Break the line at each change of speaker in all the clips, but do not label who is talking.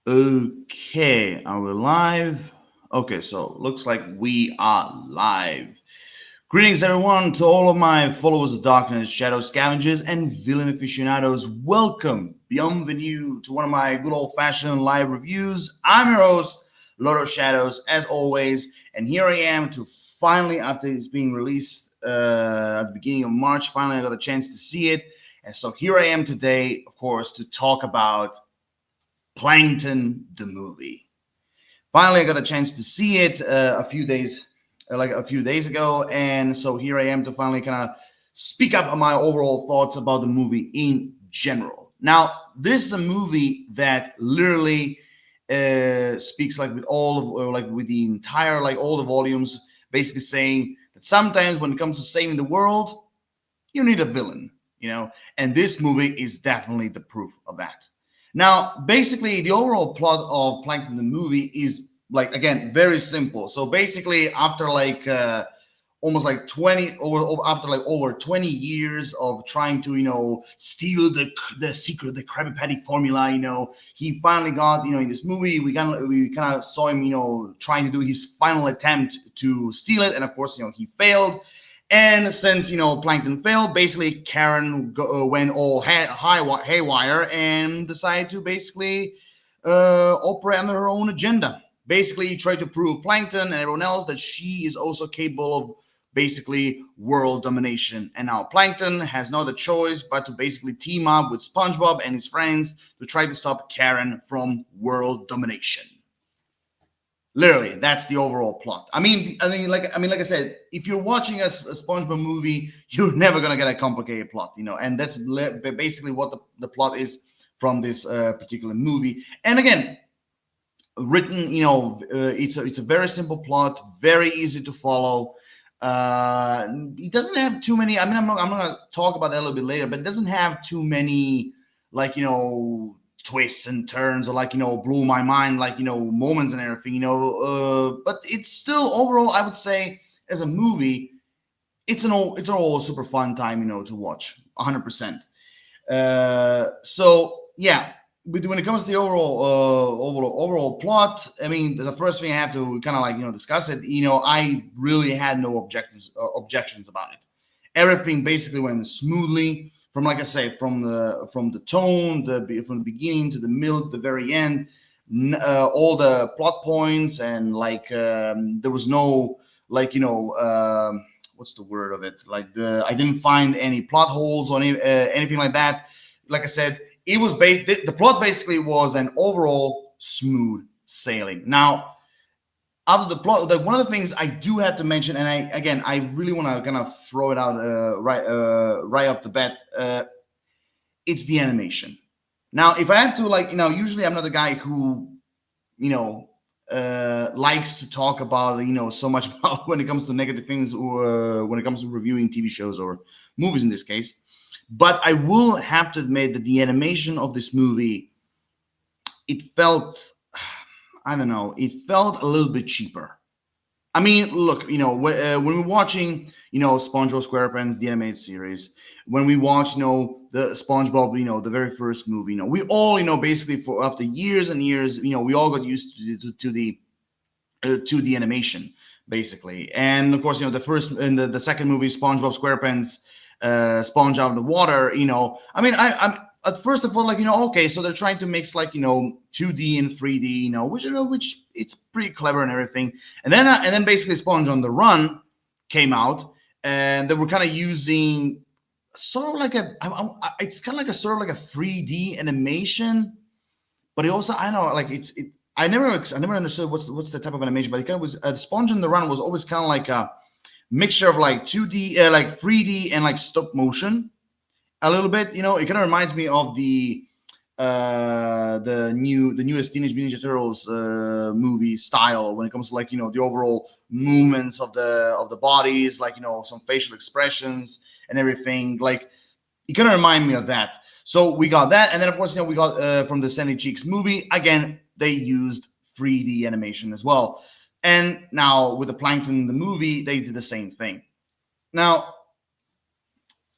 Okay, are we live? Okay, so looks like we are live. Greetings, everyone, to all of my followers of darkness, shadow scavengers, and villain aficionados. Welcome, bienvenue to one of my good old-fashioned live reviews. I'm your host, Lord of Shadows, as always, and here I am to finally, after it's being released at the beginning of March, finally I got a chance to see it. And so here I am today, of course, to talk about Plankton, the movie. Finally, I got a chance to see it a few days ago, and so here I am to finally kind of speak up on my overall thoughts about the movie in general. Now, this is a movie that literally speaks like with all of like with the entire like all the volumes, basically saying that sometimes when it comes to saving the world, you need a villain, and this movie is definitely the proof of that. Now, basically, the overall plot of Plankton the movie is like again very simple. So basically, after like almost like 20 after like over 20 years of trying to steal the secret, the Krabby Patty formula, he finally got, in this movie we kind of saw him trying to do his final attempt to steal it, and of course he failed. And since Plankton failed, basically Karen went all haywire and decided to basically operate under her own agenda. Basically, try to prove Plankton and everyone else that she is also capable of basically world domination. And now Plankton has no other choice but to basically team up with SpongeBob and his friends to try to stop Karen from world domination. Literally, that's the overall plot. Like I said, if you're watching a SpongeBob movie, you're never gonna get a complicated plot, and that's basically what the plot is from this particular movie. And again, written, it's a very simple plot, very easy to follow. It doesn't have too many. I mean, I'm gonna talk about that a little bit later, but it doesn't have too many like twists and turns or like blew my mind like moments and everything, but it's still overall, I would say, as a movie, it's an all super fun time to watch 100%. So yeah, but when it comes to the overall plot, I mean, the first thing I have to kind of like discuss it. I really had no objections about it. Everything basically went smoothly from, like I say, from the tone, from the beginning to the middle, to the very end. All the plot points, and like there was no like what's the word of it? Like I didn't find any plot holes or anything like that. Like I said, it was the plot basically was an overall smooth sailing. Now, out of the plot, one of the things I do have to mention, and I really want to kind of throw it out right off the bat, it's the animation. Now, if I have to usually I'm not a guy who likes to talk about so much about when it comes to negative things, or when it comes to reviewing TV shows or movies in this case. But I will have to admit that the animation of this movie, it felt, I don't know, it felt a little bit cheaper. I mean, look, when we're watching, SpongeBob SquarePants, the animated series, when we watch, the SpongeBob, the very first movie, we all, basically for after years and years, we all got used to the animation, basically. And of course, the first and the second movie, SpongeBob SquarePants, Sponge Out of the Water. I mean, I'm at first I thought like okay, so they're trying to mix like 2D and 3D, which it's pretty clever and everything. And then basically Sponge on the Run came out, and they were kind of using sort of like it's kind of like a sort of like a 3D animation, but it also, I don't know, like I never understood what's the type of animation, but it kind of was Sponge on the Run was always kind of like a mixture of like 2D, like 3D and like stop motion a little bit. It kind of reminds me of the newest Teenage Mutant Ninja Turtles movie style when it comes to like the overall movements of the bodies, like some facial expressions and everything. Like it kind of remind me of that. So we got that, and then of course we got from the Sandy Cheeks movie again. They used 3D animation as well, and now with the Plankton the movie, they did the same thing. Now,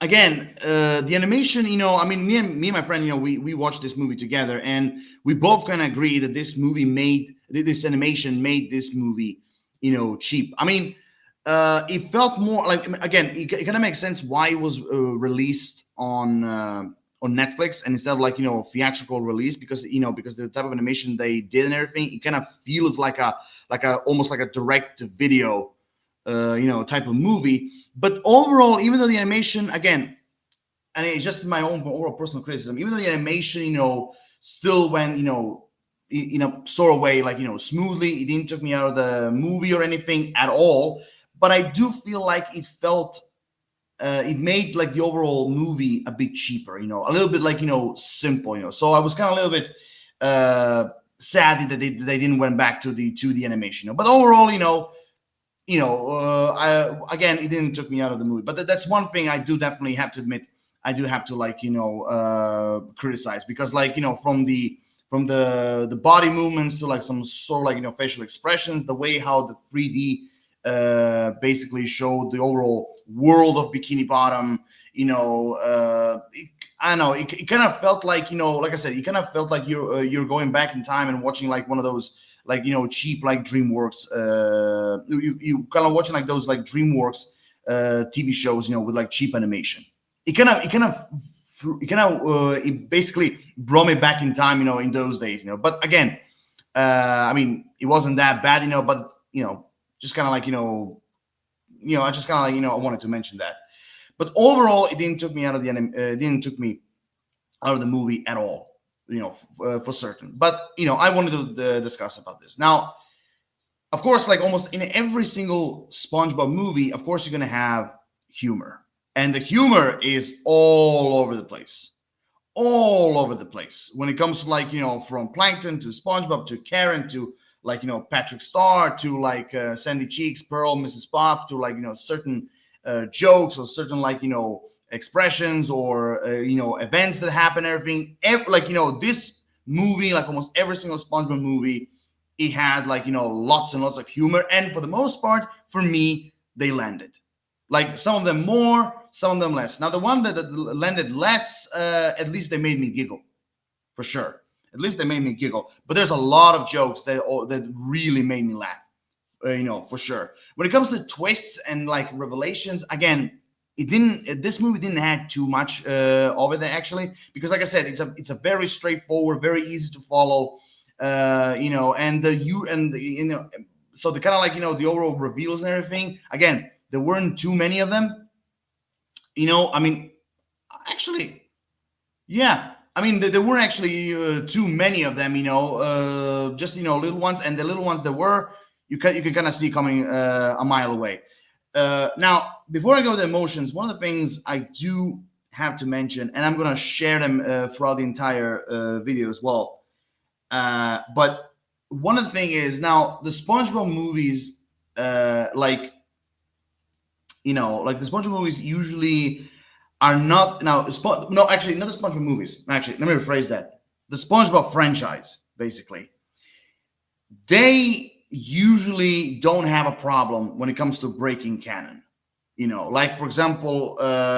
again, the animation, I mean, me and my friend, we watched this movie together, and we both kind of agree that this animation made this movie, cheap. I mean, it felt more like, again, it kind of makes sense why it was released on Netflix, and instead of, like, theatrical release, because because the type of animation they did and everything, it kind of feels like a almost like a direct to video type of movie. But overall, even though the animation, again, and it's just my own overall personal criticism, even though the animation, still went, in a sort of way, like, smoothly, it didn't took me out of the movie or anything at all. But I do feel like it made, like, the overall movie a bit cheaper, a little bit, like, simple, So I was kind of a little bit sad that they didn't went back to the animation, but overall, again, it didn't took me out of the movie. But that's one thing I do definitely have to admit. I do have to, like, criticize, because, like, from the body movements to, like, some sort of, like, facial expressions, the way how the 3D basically showed the overall world of Bikini Bottom. I don't know. It kind of felt like, like I said, it kind of felt like you're going back in time and watching, like, one of those, like, cheap, like, DreamWorks. You kind of watching, like, those, like, DreamWorks TV shows, with, like, cheap animation. It basically brought me back in time, in those days, But again, I mean, it wasn't that bad, But just kind of like, I just kind of, like, I wanted to mention that. But overall, it didn't took me out of it didn't took me out of the movie at all, for certain. But I wanted to discuss about this now. Of course, like, almost in every single SpongeBob movie, of course, you're gonna have humor, and the humor is all over the place, all over the place. When it comes to, like, from Plankton to SpongeBob to Karen to, like, Patrick Star to, like, Sandy Cheeks, Pearl, Mrs. Puff, to, like, certain jokes or certain, like, expressions or events that happen, everything. Like, this movie, like, almost every single SpongeBob movie, it had, like, lots and lots of humor, and for the most part, for me, they landed. Like, some of them more, some of them less. Now, the one that landed less, at least they made me giggle, for sure. At least they made me giggle. But there's a lot of jokes that really made me laugh, for sure. When it comes to twists and, like, revelations, again, this movie didn't have too much of it, actually, because, like I said, it's a very straightforward, very easy to follow, and so the kind of, like, the overall reveals and everything. Again, there weren't too many of them. I mean, actually, yeah. I mean, there weren't actually too many of them. Just, little ones, and the little ones that were, you can kind of see coming a mile away. Now, before I go to emotions, one of the things I do have to mention, and I'm gonna share them throughout the entire video as well. But one of the thing is, now, the SpongeBob movies, like, like, the SpongeBob movies usually are not now. No, actually, not the SpongeBob movies. Actually, let me rephrase that. The SpongeBob franchise, basically, they usually don't have a problem when it comes to breaking canon. Like, for example,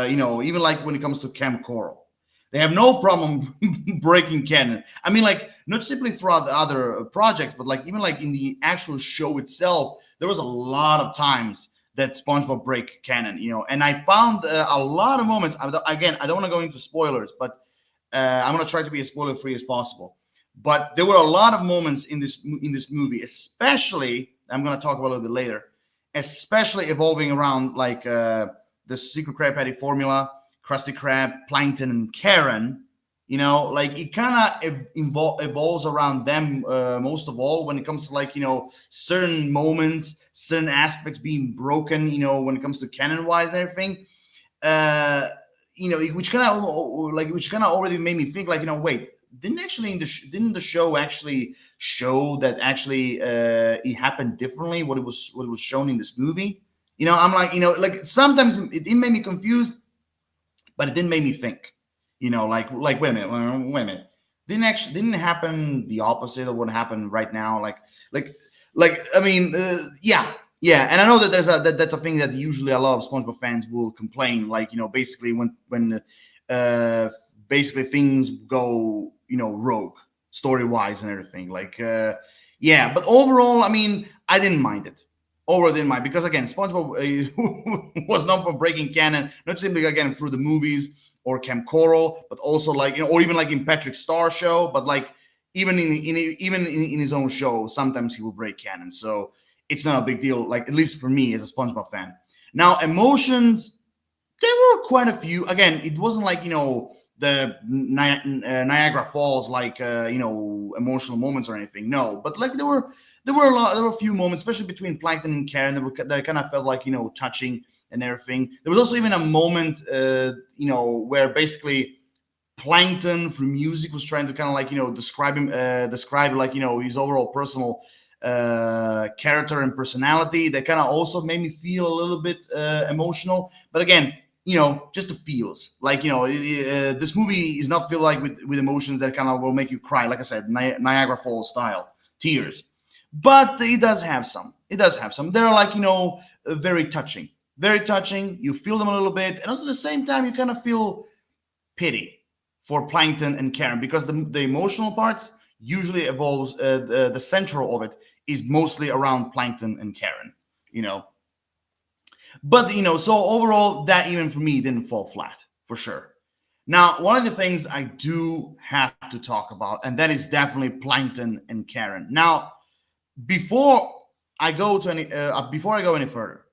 even, like, when it comes to Camp Coral, they have no problem breaking canon. I mean, like, not simply throughout the other projects, but, like, even, like, in the actual show itself, there was a lot of times that SpongeBob break canon, and I found a lot of moments. Again, I don't want to go into spoilers, but I'm going to try to be as spoiler free as possible. But there were a lot of moments in this movie, especially, I'm going to talk about a little bit later, especially evolving around, like, the secret Krab Patty formula, Krusty Krab, Plankton, and Karen. Like, it kind of evolves around them most of all, when it comes to, like, certain moments, certain aspects being broken, when it comes to canon wise and everything. Which kind of already made me think, like, wait, didn't the show actually show that actually it happened differently, what it was shown in this movie? I'm like, like, sometimes it didn't make me confused, but it didn't make me think. Like, wait a minute. Didn't happen the opposite of what happened right now? Like, I mean, yeah. Yeah, and I know that that's a thing that usually a lot of SpongeBob fans will complain, like basically when uh, basically things go rogue story wise and everything. Yeah, but overall, I mean, I didn't mind it. Overall, I didn't mind because again, SpongeBob was known for breaking canon, not simply again through the movies or Camp Coral, but also or even like in Patrick Star show, but like even in his own show, sometimes he will break canon. So it's not a big deal, like at least for me as a SpongeBob fan. Now, emotions, there were quite a few. Again, it wasn't like the Niagara Falls, like emotional moments or anything. No, but like there were a few moments, especially between Plankton and Karen, that kind of felt like touching and everything. There was also even a moment, where basically Plankton through music was trying to kind of like describe like his overall personal character and personality. That kind of also made me feel a little bit emotional. But again, just the feels. Like this movie is not filled like with emotions that kind of will make you cry. Like I said, Niagara Falls style tears. But it does have some. It does have some. They're like very touching, very touching. You feel them a little bit, and also at the same time you kind of feel pity for Plankton and Karen because the emotional parts usually evolves. The central of it is mostly around Plankton and Karen. You know, but so overall, that even for me didn't fall flat for sure. Now, one of the things I do have to talk about, and that is definitely Plankton and Karen. Now, before before I go any further,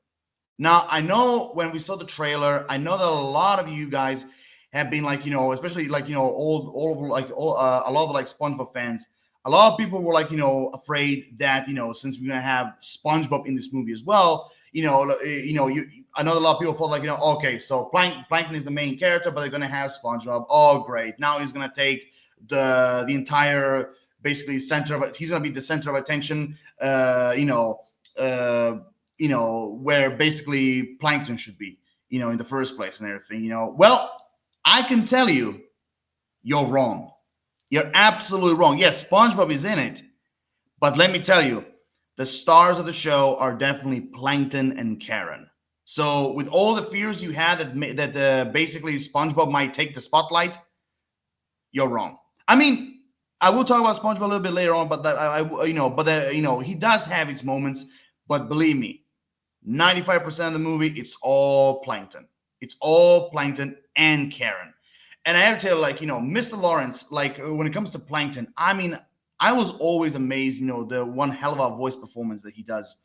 now, I know when we saw the trailer, I know that a lot of you guys have been like, especially like, all of like a lot of like SpongeBob fans. A lot of people were like, afraid that, since we're gonna have SpongeBob in this movie as well, I know a lot of people thought like, okay, so Plankton is the main character, but they're gonna have SpongeBob. Oh, great! Now he's gonna take the entire basically center of it. He's gonna be the center of attention. Uh, where basically Plankton should be, in the first place and everything, Well, I can tell you, you're wrong. You're absolutely wrong. Yes, SpongeBob is in it, but let me tell you, the stars of the show are definitely Plankton and Karen. So, with all the fears you had that basically SpongeBob might take the spotlight, you're wrong. I mean, I will talk about SpongeBob a little bit later on, but he does have its moments. But believe me, 95% of the movie, it's all Plankton. It's all Plankton and Karen. And I have to tell you, like, Mr. Lawrence, like, when it comes to Plankton, I mean, I was always amazed, the one hell of a voice performance that he does,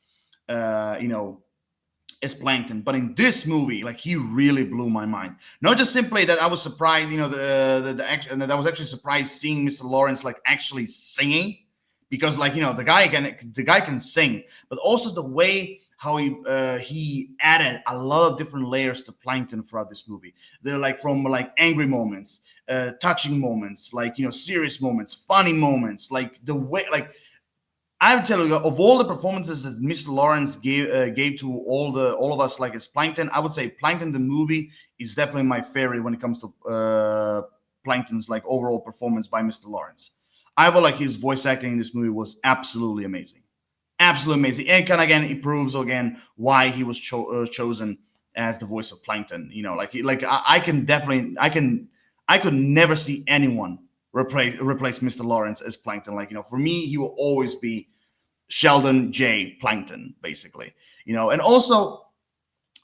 uh, you know, as Plankton. But in this movie, like, he really blew my mind. Not just simply that I was surprised, and that I was actually surprised seeing Mr. Lawrence, like, actually singing, because like the guy can sing, but also the way how he added a lot of different layers to Plankton throughout this movie. They're like from like angry moments, touching moments, like serious moments, funny moments, like the way like I would tell you, of all the performances that Mr. Lawrence gave to all of us, like as Plankton, I would say Plankton the movie is definitely my favorite when it comes to Plankton's like overall performance by Mr. Lawrence. I feel like his voice acting in this movie was absolutely amazing, absolutely amazing, and kind of again it proves again why he was chosen as the voice of Plankton. I can definitely I could never see anyone replace Mr. Lawrence as Plankton. For me, he will always be Sheldon J. Plankton, basically. And also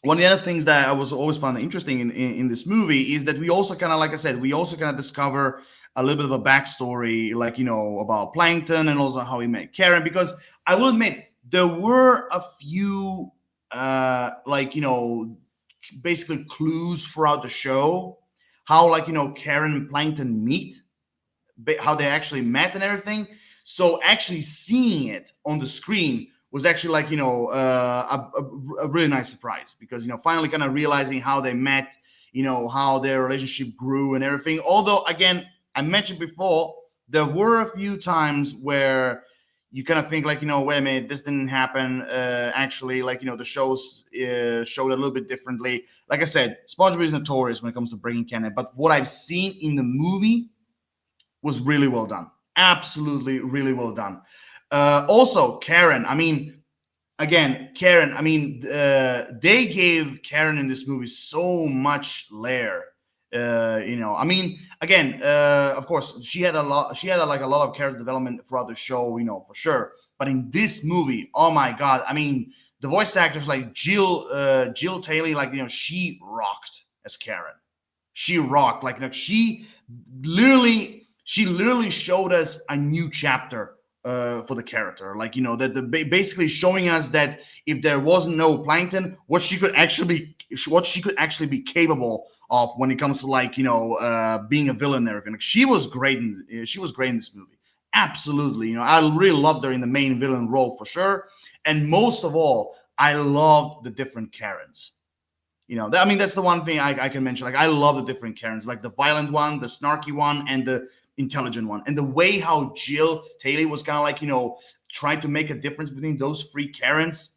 one of the other things that I was always found interesting in this movie is that we also kind of, like I said, we also kind of discover a little bit of a backstory, like, about Plankton and also how he met Karen. Because I will admit, there were a few, basically clues throughout the show, how, Karen and Plankton meet, how they actually met and everything. So actually seeing it on the screen was actually like a really nice surprise, because finally kind of realizing how they met, how their relationship grew and everything. Although again, I mentioned before, there were a few times where you kind of think like, wait a minute, this didn't happen. Actually, like, the shows showed a little bit differently. Like I said, SpongeBob is notorious when it comes to breaking canon, but what I've seen in the movie was really well done. Absolutely, really well done. Also, Karen. I mean, again, Karen. I mean, they gave Karen in this movie so much layer. I mean, again, of course, she had a lot. She had like a lot of character development throughout the show, for sure. But in this movie, oh my god! I mean, the voice actors like Jill Taylor, like she rocked as Karen. She rocked. Like she literally showed us a new chapter for the character. Like that the basically showing us that if there wasn't no Plankton, what she could actually be capable of when it comes to like being a villain and everything. Like she was great in this movie. Absolutely, I really loved her in the main villain role for sure. And most of all, I loved the different Karens. I mean, that's the one thing I can mention. Like, I love the different Karens, like the violent one, the snarky one, and the intelligent one. And the way how Jill Taylor was kind of like, trying to make a difference between those three Karens,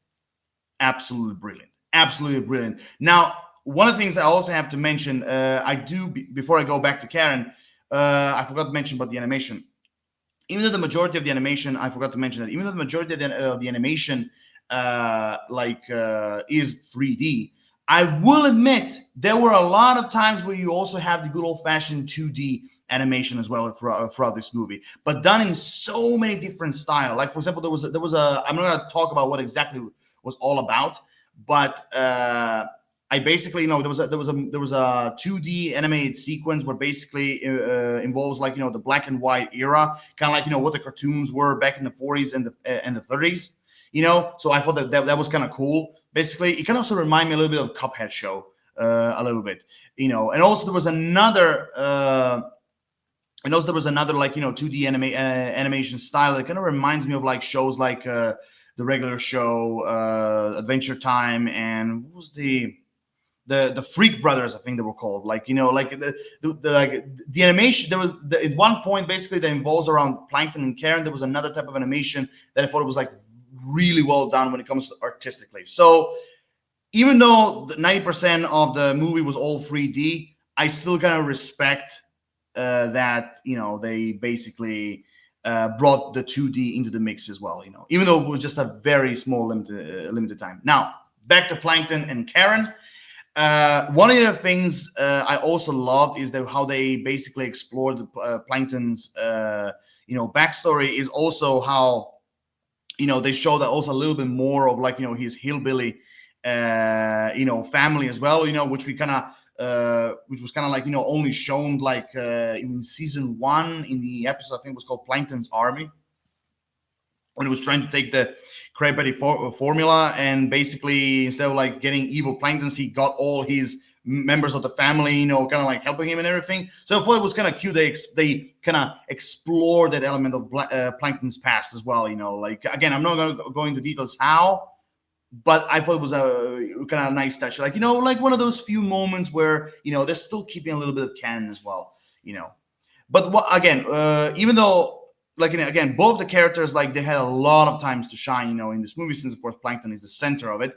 absolutely brilliant. Absolutely brilliant. Now, one of the things I also have to mention, before I go back to Karen, I forgot to mention about the animation. Even though the majority of the animation, I forgot to mention that, even though the majority of the animation, is 3D, I will admit there were a lot of times where you also have the good old fashioned 2D animation as well throughout this movie, but done in so many different styles. Like for example, there was a. I'm not going to talk about what exactly was all about, but I basically there was a 2D animated sequence where basically involves like the black and white era, kind of like what the cartoons were back in the 40s and the 30s. So I thought that was kind of cool. Basically, it can also remind me a little bit of Cuphead show, a little bit. And also there was another like 2D animation style that kind of reminds me of like shows like the regular show, Adventure Time, and what was the Freak Brothers, I think they were called. Like like the animation. There was at one point basically that involves around Plankton and Karen. There was another type of animation that I thought it was like really well done when it comes to artistically. So even though 90% of the movie was all 3D, I still kind of respect that they basically brought the 2D into the mix as well. Even though it was just a very small limited time. Now back to Plankton and Karen. One of the things I also loved is how they basically explored Plankton's backstory. Is also how they show that also a little bit more of like his hillbilly family as well, which was kind of like only shown like in season 1 in the episode I think it was called Plankton's Army, when he was trying to take the Krabby formula, and basically instead of like getting evil Planktons, he got all his members of the family, kind of like helping him and everything. So I thought it was kind of cute. They kind of explore that element of Plankton's past as well. Like again, I'm not going to go into details how, but I thought it was a kind of nice touch. Like like one of those few moments where they're still keeping a little bit of canon as well. But again, even though like again, both the characters like they had a lot of times to shine, in this movie, since of course Plankton is the center of it.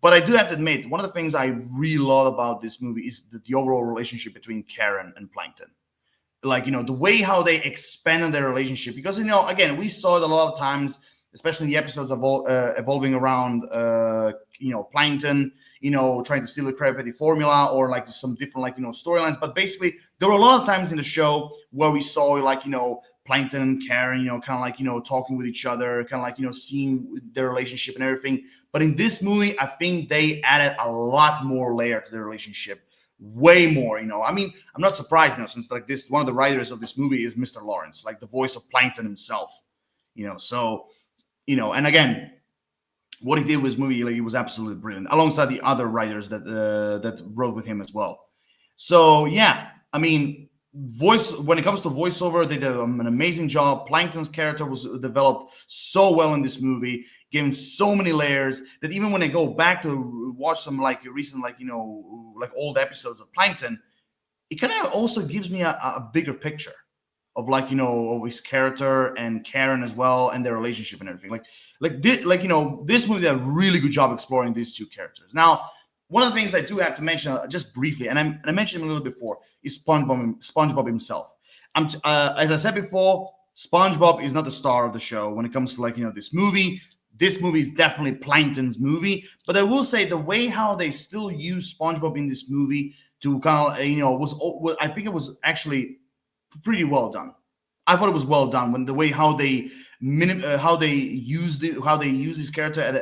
But I do have to admit, one of the things I really love about this movie is the overall relationship between Karen and Plankton. Like, the way how they expanded their relationship. Because, again, we saw it a lot of times, especially in the episodes evolving around, Plankton, trying to steal the Krabby Patty formula, or like some different, like, storylines. But basically, there were a lot of times in the show where we saw, like, Plankton and Karen, kind of like, talking with each other, kind of like, seeing their relationship and everything. But in this movie, I think they added a lot more layer to their relationship, way more. I mean, I'm not surprised since like one of the writers of this movie is Mr. Lawrence, like the voice of Plankton himself. So and again, what he did with this movie, like, it was absolutely brilliant, alongside the other writers that wrote with him as well. So yeah, I mean, when it comes to voiceover, they did an amazing job. Plankton's character was developed so well in this movie, given so many layers, that even when I go back to watch some like recent, like like old episodes of Plankton, it kind of also gives me a bigger picture of like of his character and Karen as well, and their relationship and everything. This movie did a really good job exploring these two characters. Now, one of the things I do have to mention just briefly, and I mentioned him a little bit before, is SpongeBob himself. As I said before, SpongeBob is not the star of the show when it comes to like this movie. This movie is definitely Plankton's movie. But I will say the way how they still use SpongeBob in this movie to kind of, I think it was actually pretty well done. I thought it was well done when the way how they how they use his character at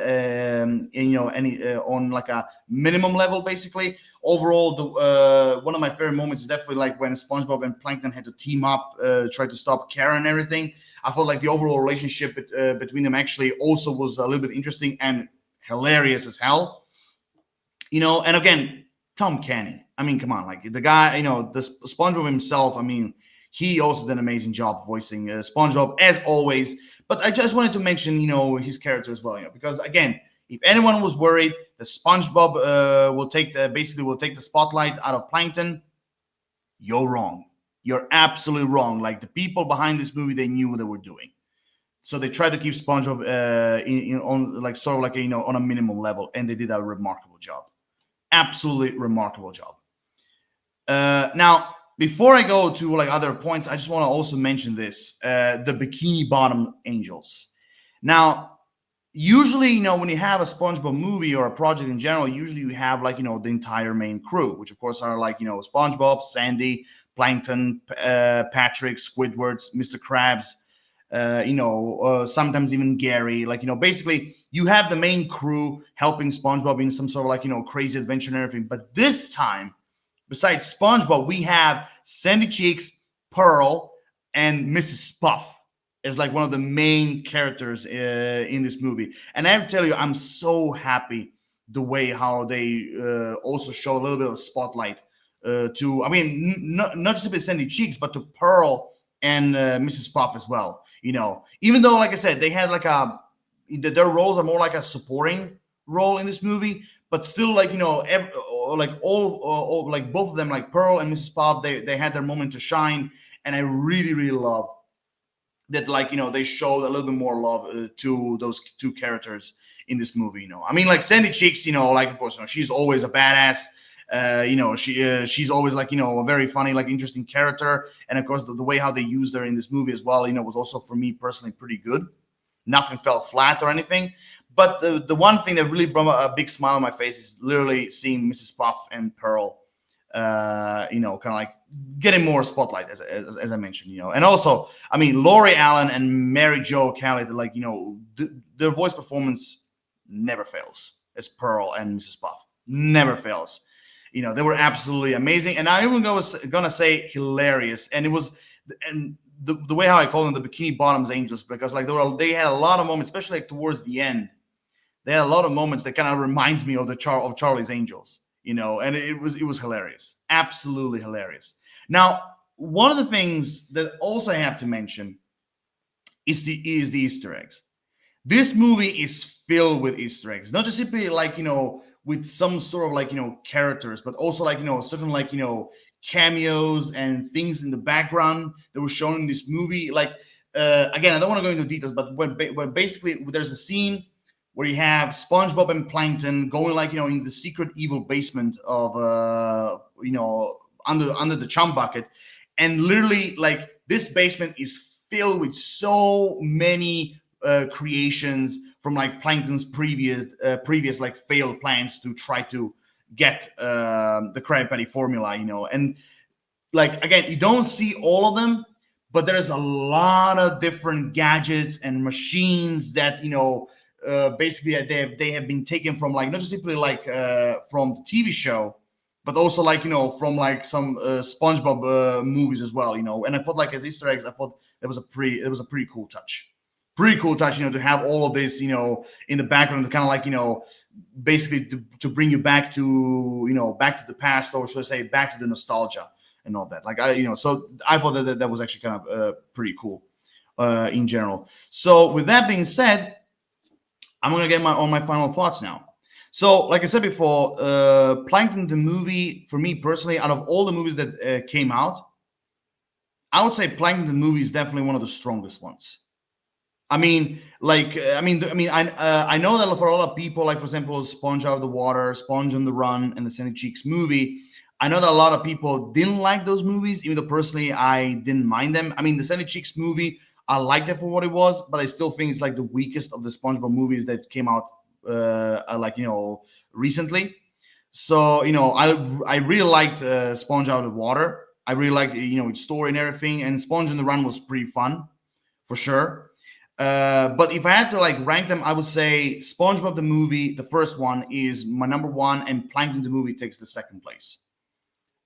any on like a minimum level basically. Overall, the one of my favorite moments is definitely like when SpongeBob and Plankton had to team up, try to stop Karen and everything. I felt like the overall relationship between them actually also was a little bit interesting and hilarious as hell. And again, Tom Kenny. I mean, come on, like the guy, the SpongeBob himself. I mean, he also did an amazing job voicing SpongeBob as always. But I just wanted to mention, his character as well, because again, if anyone was worried that SpongeBob will take the spotlight out of Plankton, you're wrong. You're absolutely wrong. Like the people behind this movie, they knew what they were doing, so they tried to keep SpongeBob on like sort of like on a minimum level, and they did a remarkable job. Absolutely remarkable job. Now, before I go to like other points, I just want to also mention this: the Bikini Bottom Angels. Now, usually, when you have a SpongeBob movie or a project in general, usually you have like the entire main crew, which of course are like SpongeBob, Sandy, Plankton, Patrick, Squidward, Mr. Krabs. Sometimes even Gary. Like basically you have the main crew helping SpongeBob in some sort of like crazy adventure and everything. But this time, besides SpongeBob, we have Sandy Cheeks, Pearl, and Mrs. Puff as like one of the main characters in this movie. And I have to tell you, I'm so happy the way how they also show a little bit of spotlight to, I mean, not just a bit Sandy Cheeks, but to Pearl and Mrs. Puff as well. Even though, like I said, they had like their roles are more like a supporting role in this movie, but still, like like all like both of them, like Pearl and Mrs. Puff, they had their moment to shine, and I really really love that. Like they showed a little bit more love to those two characters in this movie. I mean, like Sandy Cheeks, like of course, she's always a badass. She's always like a very funny, like interesting character, and of course the way how they used her in this movie as well, was also for me personally pretty good. Nothing felt flat or anything. But the one thing that really brought a big smile on my face is literally seeing Mrs. Puff and Pearl, kind of like getting more spotlight, as I mentioned, and also, I mean, Laurie Allen and Mary Jo Kelly, like their voice performance never fails as Pearl and Mrs. Puff, never fails. They were absolutely amazing, and I even was gonna say hilarious. And it was, and the way how I call them the Bikini Bottoms Angels, because like they had a lot of moments, especially like towards the end. They had a lot of moments that kind of reminds me of of Charlie's Angels, and it was hilarious, absolutely hilarious. Now, one of the things that also I have to mention is the Easter eggs. This movie is filled with Easter eggs, not just simply like with some sort of like characters, but also like certain like cameos and things in the background that were shown in this movie. Like again, I don't want to go into details, but when basically there's a scene where you have SpongeBob and Plankton going like in the secret evil basement of under the chum bucket, and literally like this basement is filled with so many creations from like Plankton's previous like failed plans to try to get the Krabby Patty formula, and like again, you don't see all of them, but there's a lot of different gadgets and machines that basically they have been taken from like not just simply like from the TV show, but also like from like some SpongeBob movies as well, and I thought like as Easter eggs, I thought it was a pretty cool touch. Pretty cool touch, to have all of this, in the background, to kind of like, basically to bring you back to, back to the past, or should I say, back to the nostalgia and all that. Like so I thought that was actually kind of pretty cool in general. So with that being said, I'm gonna get on my final thoughts now. So, like I said before, Plankton the movie, for me personally, out of all the movies that came out, I would say Plankton the movie is definitely one of the strongest ones. I mean, like, I know that for a lot of people, like for example, Sponge Out of the Water, Sponge on the Run, and the Sandy Cheeks movie, I know that a lot of people didn't like those movies, even though personally I didn't mind them. I mean, the Sandy Cheeks movie, I liked it for what it was, but I still think it's like the weakest of the SpongeBob movies that came out, like recently. So I really liked Sponge Out of Water. I really liked its story and everything, and Sponge on the Run was pretty fun for sure. But if I had to like rank them, I would say SpongeBob the movie, the first one, is my number one, and Plankton the movie takes the second place.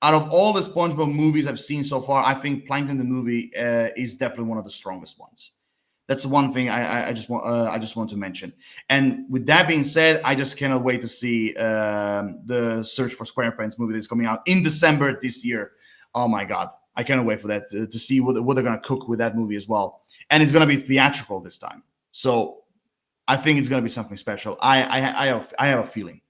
Out of all the SpongeBob movies I've seen so far, I think Plankton the movie is definitely one of the strongest ones. That's the one thing I just want to mention. And with that being said, I just cannot wait to see the Search for SquarePants movie that's coming out in December this year. Oh my god, I cannot wait for that to see what they're gonna cook with that movie as well. And it's gonna be theatrical this time, so I think it's gonna be something special. I have a feeling.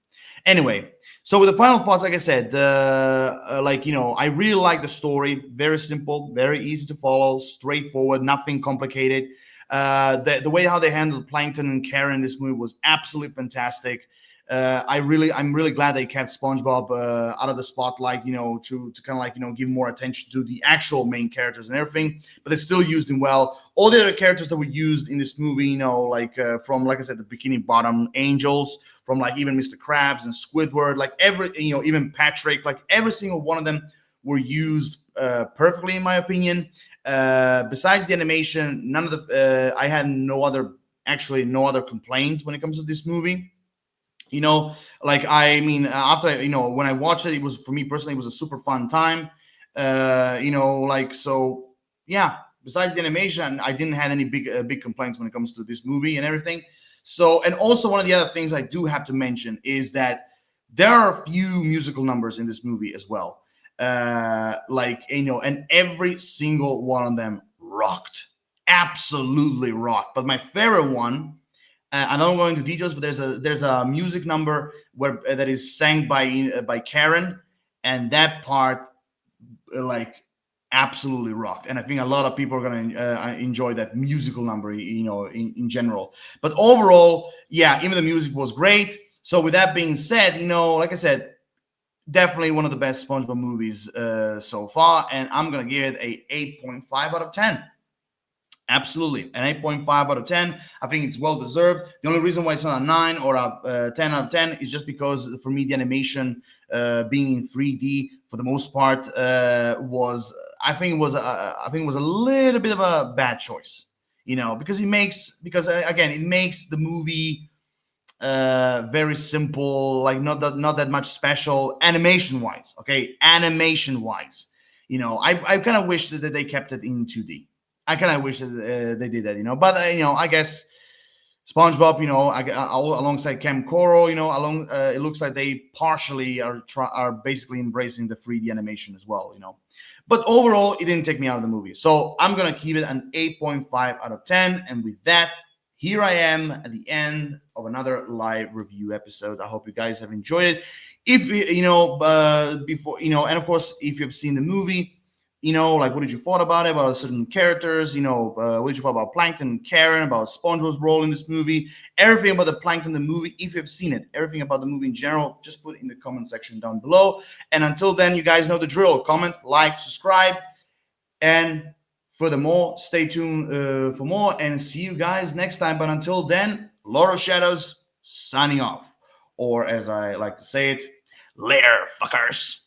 Anyway, so with the final thoughts, like I said, I really like the story. Very simple, very easy to follow, straightforward, nothing complicated. The way how they handled Plankton and Karen in this movie was absolutely fantastic. I'm really glad they kept SpongeBob out of the spotlight, to kind of give more attention to the actual main characters and everything. But they still used him well. All the other characters that were used in this movie, from like I said, the Bikini Bottom Angels, from like even Mr. Krabs and Squidward, like even Patrick, like every single one of them were used perfectly, in my opinion. Besides the animation, none of the I had no other complaints when it comes to this movie. After when I watched it, it was, for me personally, it was a super fun time. So yeah. Besides the animation, I didn't have any big complaints when it comes to this movie and everything. So, and also one of the other things I do have to mention is that there are a few musical numbers in this movie as well. And every single one of them rocked, absolutely rocked. But my favorite one, I don't go into details, but there's a music number where that is sang by Karen, and that part like absolutely rocked. And I think a lot of people are gonna enjoy that musical number, in general. But overall, yeah, even the music was great. So with that being said, like I said, definitely one of the best SpongeBob movies so far, and I'm gonna give it a 8.5 out of 10. Absolutely, an 8.5 out of 10. I think it's well deserved. The only reason why it's not a 9 or a 10 out of 10 is just because, for me, the animation being in 3D for the most part was, I think it was a little bit of a bad choice. Because again, it makes the movie very simple, like not that much special animation wise. Okay, animation wise, I kind of wish that they kept it in 2D. I kind of wish that they did that, but I guess SpongeBob, alongside Cam Coral, it looks like they partially are basically embracing the 3D animation as well, But overall, it didn't take me out of the movie, so I'm gonna give it an 8.5 out of 10. And with that, here I am at the end of another live review episode. I hope you guys have enjoyed it. If before, and of course, if you've seen the movie, like, what did you thought about it, about certain characters, what did you thought about Plankton and Karen, about SpongeBob's role in this movie, everything about the Plankton the movie, if you've seen it, everything about the movie in general, just put it in the comment section down below. And until then, you guys know the drill. Comment, like, subscribe, and furthermore, stay tuned for more, and see you guys next time. But until then, Lord of Shadows signing off, or as I like to say it, later, fuckers.